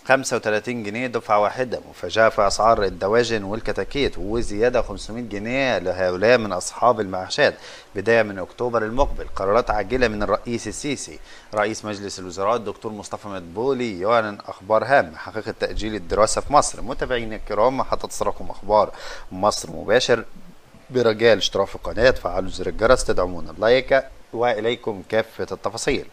35 جنيه دفعة واحدة. مفاجأة في أسعار الدواجن والكتاكيت، وزيادة 500 جنيه لهؤلاء من أصحاب المعاشات بداية من أكتوبر المقبل. قرارات عاجلة من الرئيس السيسي. رئيس مجلس الوزراء الدكتور مصطفى مدبولي يعلن أخبار هامة: حقيقة تأجيل الدراسة في مصر. متابعينا الكرام، حتى تصلكم أخبار مصر مباشر برجاء الاشتراك في القناة، فعلوا زر الجرس، تدعمونا بلايك، وإليكم كافة التفاصيل.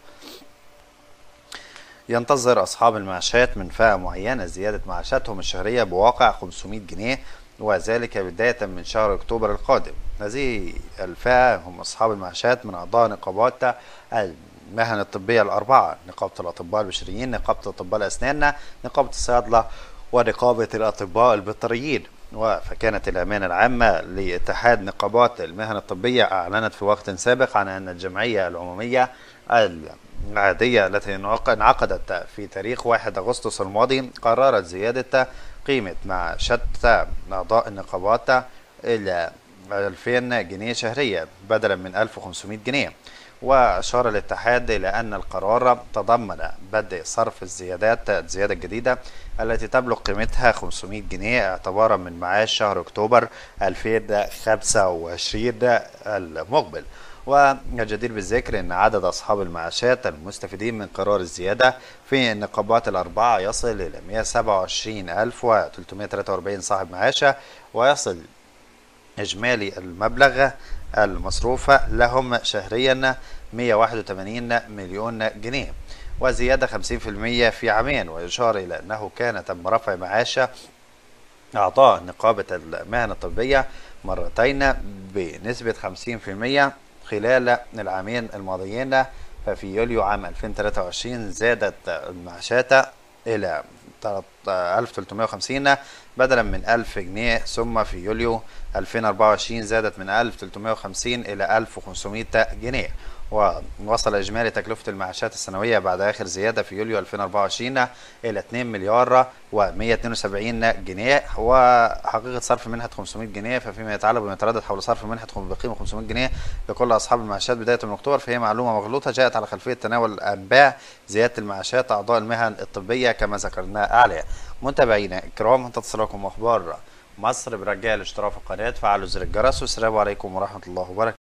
ينتظر أصحاب المعاشات من فئة معينة زيادة معاشاتهم الشهرية بواقع 500 جنيه، وذلك بداية من شهر أكتوبر القادم. هذه الفئة هم أصحاب المعاشات من أعضاء نقابات المهن الطبية الأربعة: نقابة الأطباء البشريين، نقابة أطباء الأسنان، نقابة الصيادلة، ونقابة الأطباء البيطريين. فكانت الأمانة العامة لاتحاد نقابات المهن الطبية أعلنت في وقت سابق عن أن الجمعية العمومية العادية التي انعقدت في تاريخ 1 أغسطس الماضي قررت زيادة قيمة معاشات أعضاء النقابات إلى 2000 جنيه شهرية بدلا من 1500 جنيه. وأشار الاتحاد إلى أن القرار تضمن بدء صرف الزيادة الجديدة التي تبلغ قيمتها 500 جنيه اعتبارا من معاش شهر أكتوبر 2025 المقبل. والجدير بالذكر أن عدد أصحاب المعاشات المستفيدين من قرار الزيادة في النقابات الأربعة يصل إلى 127,343 صاحب معاشة، ويصل إجمالي المبلغ المصروف لهم شهريا 181 مليون جنيه، وزيادة 50% في عامين. ويشار إلى أنه كان تم رفع معاش أعضاء نقابة المهن الطبية مرتين بنسبة 50% خلال العامين الماضيين. ففي يوليو عام 2023 زادت المعاشات إلى 1350 بدلا من 1000 جنيه، ثم في يوليو 2024 زادت من 1350 إلى 1500 جنيه. ووصل إجمالي تكلفة المعاشات السنوية بعد آخر زيادة في يوليو 2024 إلى 2 مليار و172 جنيه. وحقيقة صرف منحة 500 جنيه، ففيما يتعلق بما يتردد حول صرف منحة بقيمة 500 جنيه لكل أصحاب المعاشات بداية من أكتوبر، فهي معلومة مغلوطة جاءت على خلفية تناول أنباء زيادة المعاشات أعضاء المهن الطبية كما ذكرنا أعلى. متابعينا الكرام، تتصلكم أخبار مصر برجاء الاشتراك في القناة، فعلوا زر الجرس، والسلام عليكم ورحمة الله وبركاته.